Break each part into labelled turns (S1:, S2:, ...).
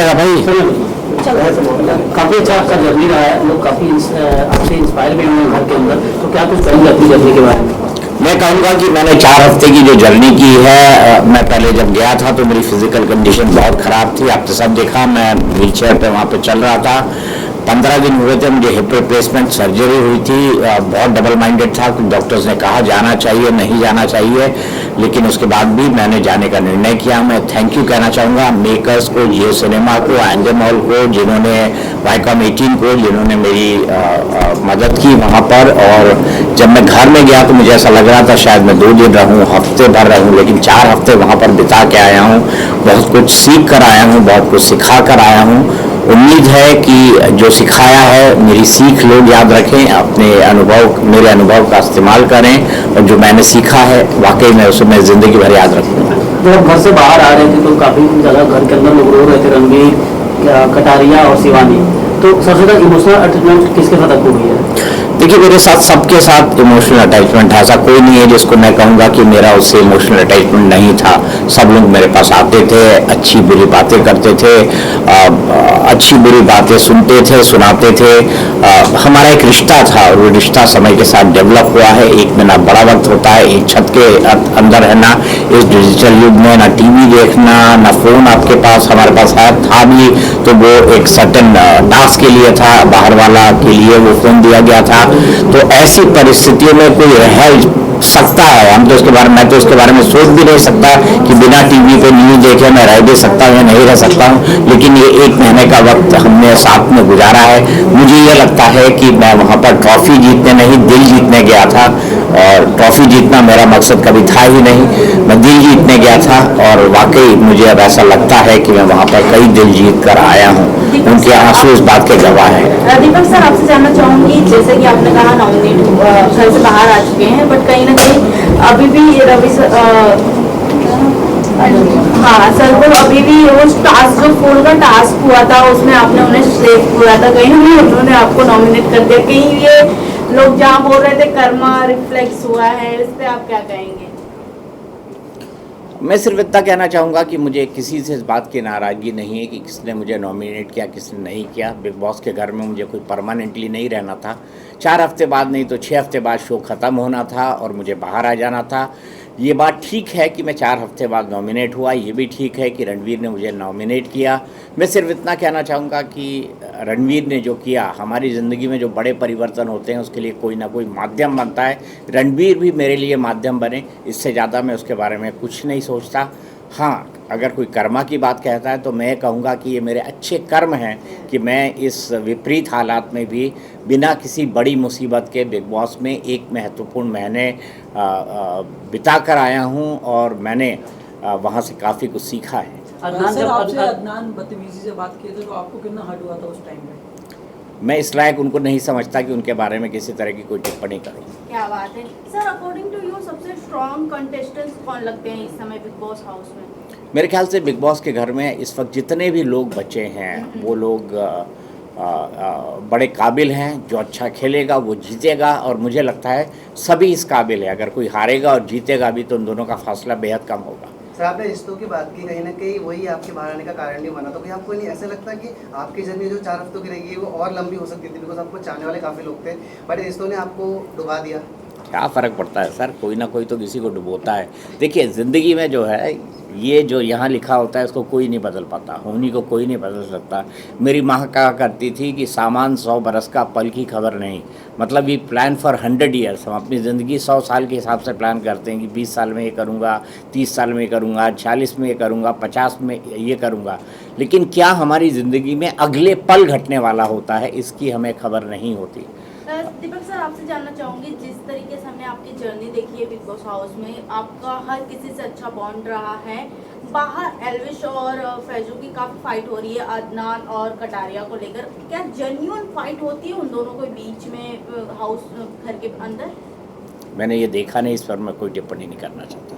S1: लगा भाई?
S2: काफी अच्छा आपका जर्नी रहा है, लोग काफी आपसे इंस्पायर भी हुए घर के अंदर, तो क्या कुछ कहेंगे अपनी जर्नी के बारे में?
S1: मैं कहूँगा कि मैंने 4 हफ्ते की जो जर्नी की है, मैं पहले जब गया था तो मेरी फिजिकल कंडीशन बहुत ख़राब थी। आपने सब देखा, मैं व्हील चेयर पर वहाँ पे चल रहा था। 15 दिन हुए थे, मुझे हिप रिप्लेसमेंट सर्जरी हुई थी। बहुत डबल माइंडेड था, कुछ डॉक्टर्स ने कहा जाना चाहिए, नहीं जाना चाहिए, लेकिन उसके बाद भी मैंने जाने का निर्णय किया। मैं थैंक यू कहना चाहूँगा मेकर्स को, जियो सिनेमा को, एंजल मॉल को, जिन्होंने वाईकॉम 18 को, जिन्होंने मेरी मदद की वहाँ पर। और जब मैं घर में गया तो मुझे ऐसा लग रहा था शायद मैं 2 दिन रहूँ, हफ्ते भर रहूँ, लेकिन 4 हफ्ते वहाँ पर बिता के आया हूँ। बहुत कुछ सीख कर आया हूँ, बहुत कुछ सिखा कर आया हूँ। उम्मीद है कि जो सिखाया है मेरी सीख लोग याद रखें, अपने अनुभव, मेरे अनुभव का इस्तेमाल करें, और जो मैंने सीखा है वाकई में उसे मैं ज़िंदगी भर याद रखूँगा।
S2: जब आप घर से बाहर आ रहे थे तो काफी ज़्यादा घर के अंदर लोग रो रहे थे, रणवीर, कटारिया और शिवानी, तो सबसे ज़्यादा इमोशनल अटैचमेंट किसके साथ आपको हुई है?
S1: देखिए, मेरे साथ सबके साथ इमोशनल अटैचमेंट है। ऐसा कोई नहीं है जिसको मैं कहूँगा कि मेरा उससे इमोशनल अटैचमेंट नहीं था। सब लोग मेरे पास आते थे, अच्छी बुरी बातें करते थे, अच्छी बुरी बातें सुनते थे, सुनाते थे। हमारा एक रिश्ता था और वो रिश्ता समय के साथ डेवलप हुआ है। एक में ना बड़ा वक्त होता है, एक छत के अंदर रहना इस डिजिटल युग में, ना टीवी देखना, ना फ़ोन आपके पास, हमारे पास है था भी तो वो एक सर्टेन टास्क के लिए था, बाहर वाला के लिए वो फ़ोन दिया गया था। तो ऐसी परिस्थितियों में कोई रह सकता है, हम तो उसके बारे में, मैं तो उसके बारे में सोच भी नहीं सकता कि बिना टीवी पे न्यूज़ देखे मैं रह भी सकता हूँ या नहीं रह सकता हूँ। लेकिन ये 1 महीने का वक्त हमने साथ में गुजारा है। मुझे ये लगता है कि मैं वहाँ पर ट्रॉफी जीतने नहीं, दिल जीतने गया था, और ट्रॉफी जीतना मेरा मकसद कभी था ही नहीं, मैं दिल जीतने गया था। और वाकई मुझे अब ऐसा लगता है कि मैं वहाँ पर कई दिल जीत कर आया हूँ। उनके आंसू इस बात के गवाह हैं।
S3: दीपक सर, आपसे जानना चाहूंगी, जैसे कि आपने कहा नॉमिनेट घर से बाहर आ चुके हैं, बट कहीं ना कहीं अभी भी रवि सर, हाँ सर, वो अभी भी वो टास्क, जो फोन का टास्क हुआ था उसमें आपने उन्हें सेव किया था, कहीं ना कहीं उन्होंने आपको नॉमिनेट कर दिया। कहीं ये लोग जहाँ बोल रहे थे कर्मा रिफ्लेक्स हुआ है, इस पे आप क्या कहेंगे?
S1: मैं सिर्फ इतना कहना चाहूँगा कि मुझे किसी से इस बात की नाराज़गी नहीं है कि किसने मुझे नॉमिनेट किया, किसने नहीं किया। बिग बॉस के घर में मुझे कोई परमानेंटली नहीं रहना था। 4 हफ्ते बाद नहीं तो 6 हफ्ते बाद शो ख़त्म होना था और मुझे बाहर आ जाना था। ये बात ठीक है कि मैं 4 हफ्ते बाद नॉमिनेट हुआ, ये भी ठीक है कि रणवीर ने मुझे नॉमिनेट किया। मैं सिर्फ इतना कहना चाहूँगा कि रणवीर ने जो किया, हमारी ज़िंदगी में जो बड़े परिवर्तन होते हैं उसके लिए कोई ना कोई माध्यम बनता है। रणवीर भी मेरे लिए माध्यम बने, इससे ज़्यादा मैं उसके बारे में कुछ नहीं सोचता। हाँ, अगर कोई कर्मा की बात कहता है तो मैं कहूँगा कि ये मेरे अच्छे कर्म हैं कि मैं इस विपरीत हालात में भी बिना किसी बड़ी मुसीबत के बिग बॉस में एक महत्वपूर्ण महीने बिता कर आया हूँ, और मैंने वहाँ से काफ़ी कुछ सीखा है।
S4: सर, आपसे अदनान बदतमीजी से बात किए थे तो आपको कितना हर्ट हुआ था उस टाइम पे?
S1: मैं इस लायक उनको नहीं समझता कि उनके बारे में किसी तरह की कोई टिप्पणी करूँ।
S3: क्या बात है सर, अकॉर्डिंग टू यू सबसे स्ट्रॉन्ग कंटेस्टेंट्स कौन लगते हैं इस समय बिग बॉस हाउस में?
S1: मेरे ख्याल से बिग बॉस के घर में इस वक्त जितने भी लोग बचे हैं वो लोग बड़े काबिल हैं। जो अच्छा खेलेगा वो जीतेगा, और मुझे लगता है सभी इस काबिल है। अगर कोई हारेगा और जीतेगा भी तो उन दोनों का फासला बेहद कम होगा।
S5: सर, आपने रिश्तों की बात की, कहीं ना कहीं वही आपके बाहर आने का कारण नहीं बना, तो कहीं आपको नहीं ऐसा लगता कि आपकी जर्नी जो 4 हफ्तों की रही है वो और लंबी हो सकती थी, बिकॉज आपको चाहने वाले काफ़ी लोग थे, बट रिश्तों ने आपको डुबा दिया?
S1: क्या फ़र्क पड़ता है सर, कोई ना कोई तो किसी को डुबोता है। देखिए, ज़िंदगी में जो है, ये जो यहाँ लिखा होता है इसको कोई नहीं बदल पाता, होनी को कोई नहीं बदल सकता। मेरी माँ कहा करती थी कि सामान 100 बरस का, पल की खबर नहीं। मतलब ये प्लान फॉर 100 ईयर्स, हम अपनी ज़िंदगी 100 साल के हिसाब से प्लान करते हैं कि 20 साल में ये करूँगा, 30 साल में ये करूँगा, 40 में ये करूँगा, 50 में ये करूँगा। लेकिन क्या हमारी ज़िंदगी में अगले पल घटने वाला होता है, इसकी हमें खबर नहीं होती।
S3: दीपक सर, आपसे जानना चाहूँगी, जिस तरीके से हमने आपकी जर्नी देखी है बिग बॉस हाउस में, आपका हर किसी से अच्छा बॉन्ड रहा है। बाहर एल्विश और फैजू की काफ़ी फाइट हो रही है अदनान और कटारिया को लेकर, क्या जेन्युइन फाइट होती है उन दोनों के बीच में हाउस घर के अंदर?
S1: मैंने ये देखा नहीं, इस पर मैं कोई टिप्पणी नहीं करना चाहता।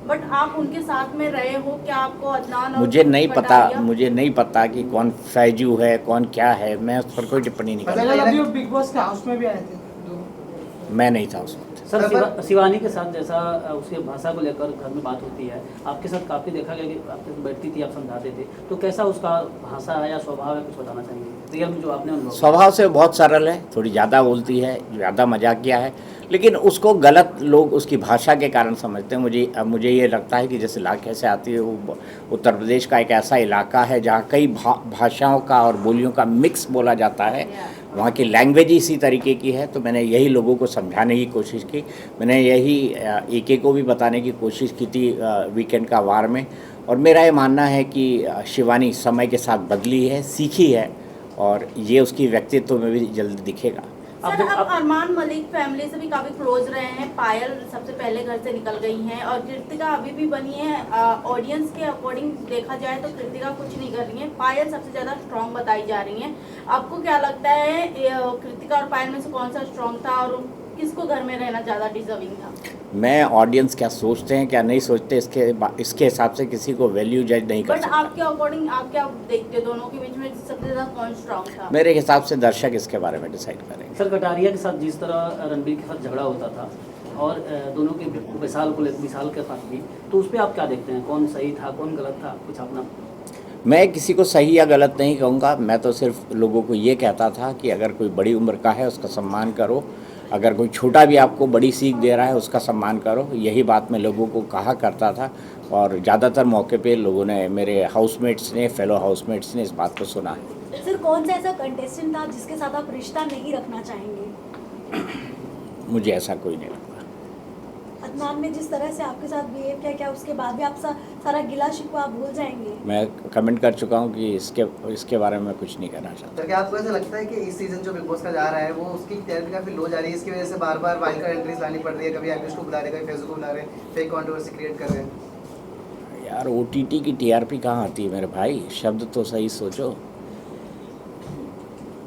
S3: बट आप उनके साथ में रहे हो, क्या आपको अदनान और
S1: मुझे नहीं
S3: कटारिया?
S1: पता कि कौन फैजू है, कौन क्या है, मैं उस पर कोई टिप्पणी नहीं करता।
S4: अभी बिग बॉस के हाउस में भी आए थे दोनों।
S1: मैं नहीं था उस वक्त।
S2: सर शिवानी के साथ जैसा उसके भाषा को लेकर घर में बात होती है, आपके साथ काफ़ी देखा गया कि आपके साथ बैठती थी, आप समझाते थे, तो कैसा उसका भाषा है या स्वभाव है, कुछ बताना चाहेंगे रियल में जो आपने अनुभव?
S1: स्वभाव से बहुत सरल है, थोड़ी ज़्यादा बोलती है, ज़्यादा मजाकिया है, लेकिन उसको गलत लोग उसकी भाषा के कारण समझते हैं। मुझे ये लगता है कि जिस इलाके से आती है वो उत्तर प्रदेश का एक ऐसा इलाका है जहाँ कई भाषाओं का और बोलियों का मिक्स बोला जाता है। वहाँ की लैंग्वेज इसी तरीके की है। तो मैंने यही लोगों को समझाने की कोशिश की। मैंने यही एके को भी बताने की कोशिश की थी वीकेंड का वार में। और मेरा ये मानना है कि शिवानी समय के साथ बदली है, सीखी है, और ये उसकी व्यक्तित्व में भी जल्दी दिखेगा।
S3: सर, आप अरमान मलिक फैमिली से भी काफी क्लोज रहे हैं। पायल सबसे पहले घर से निकल गई हैं और कृतिका अभी भी बनी है। ऑडियंस के अकॉर्डिंग देखा जाए तो कृतिका कुछ नहीं कर रही है, पायल सबसे ज्यादा स्ट्रांग बताई जा रही है। आपको क्या लगता है कृतिका और पायल में से कौन सा स्ट्रांग था और किसको घर में रहना ज्यादा डिजर्विंग था?
S1: मैं ऑडियंस क्या सोचते हैं क्या नहीं सोचते इसके हिसाब से किसी को वैल्यू जज नहीं कर
S3: बट
S1: सकता।
S3: आपके अकॉर्डिंग आप क्या देखते हो, दोनों के बीच में सबसे ज्यादा कौन स्ट्रांग था?
S1: मेरे हिसाब से दर्शक इसके बारे में डिसाइड करेंगे।
S2: सर, कटारिया के साथ जिस तरह रणबीर के साथ झगड़ा होता था और दोनों के विशाल के साथ भी, तो उस पर आप क्या देखते हैं, कौन सही था कौन गलत था, कुछ अपना?
S1: मैं किसी को सही या गलत नहीं कहूँगा। मैं तो सिर्फ लोगों को ये कहता था कि अगर कोई बड़ी उम्र का है उसका सम्मान करो, अगर कोई छोटा भी आपको बड़ी सीख दे रहा है उसका सम्मान करो। यही बात मैं लोगों को कहा करता था और ज़्यादातर मौके पे लोगों ने, मेरे हाउसमेट्स ने, फेलो हाउसमेट्स ने इस बात को सुना है।
S6: सर, कौन सा ऐसा कंटेस्टेंट था जिसके साथ आप रिश्ता नहीं रखना चाहेंगे?
S1: मुझे ऐसा कोई नहीं लगता।
S6: अदनान ने जिस तरह से आपके साथ बिहेव किया, क्या उसके बाद भी आप सारा गिला शिकवा आप भूल जाएंगे?
S1: मैं कमेंट कर चुका हूँ कि इसके बारे में कुछ नहीं कहना चाहता।
S5: तो क्या आपको ऐसा लगता है कि इस सीजन जो बिग बॉस का जा रहा है वो उसकी टीआरपी काफी लो जा रही है, इसकी वजह से बार बार वाइल्ड कार्ड एंट्रीज लानी पड़ रही है, कभी एल्विश को बुला रहे, कभी फेसबुक को बुला रहे, फेक कंट्रोवर्सी क्रिएट कर रहे हैं?
S1: यार OTT की टीआरपी कहाँ आती है मेरे भाई, शब्द तो सही सोचो।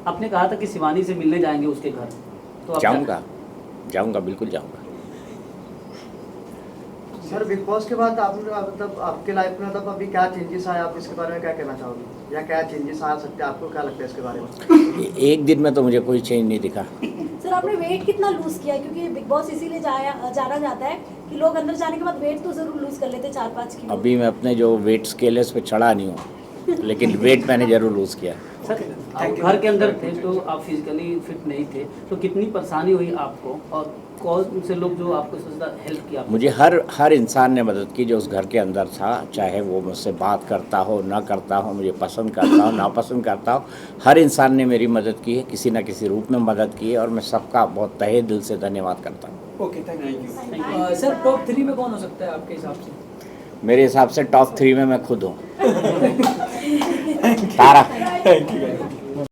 S2: आपने कहा था कि शिवानी से मिलने जाएंगे उसके घर, तो
S1: जाऊँगा बिल्कुल जाऊँगा।
S7: सर, बिग बॉस के बाद आपने मतलब आपके लाइफ में मतलब अभी क्या चेंजेस आए, आप इसके बारे में क्या कहना चाहोगे, या क्या चेंजेस आ सकते हैं, आपको क्या लगता है इसके बारे में?
S1: एक दिन में तो मुझे कोई चेंज नहीं दिखा।
S6: सर, आपने वेट कितना लूज किया? क्योंकि बिग बॉस इसीलिए जाना जाता है कि लोग अंदर जाने के बाद वेट तो जरूर लूज कर लेते हैं, 4-5 किलो।
S1: अभी मैं अपने जो वेट स्केल है उस पर चढ़ा नहीं हूँ, लेकिन वेट मैंने जरूर लूज़ किया।
S2: सर, आप घर के अंदर थे तो आप फिजिकली फिट नहीं थे, तो कितनी परेशानी हुई आपको और कौन से लोग जो आपको सबसे ज़्यादा हेल्प किया?
S1: मुझे हर इंसान ने मदद की जो उस घर के अंदर था, चाहे वो मुझसे बात करता हो ना करता हो, मुझे पसंद करता हो ना पसंद करता हो, हर इंसान ने मेरी मदद की है, किसी न किसी रूप में मदद की है, और मैं सबका बहुत तहे दिल से धन्यवाद करता हूँ।
S7: Okay, thank you.
S4: Sir, top 3 में कौन हो सकता है आपके हिसाब से?
S1: मेरे हिसाब से टॉप 3 में मैं खुद हूँ। तारा।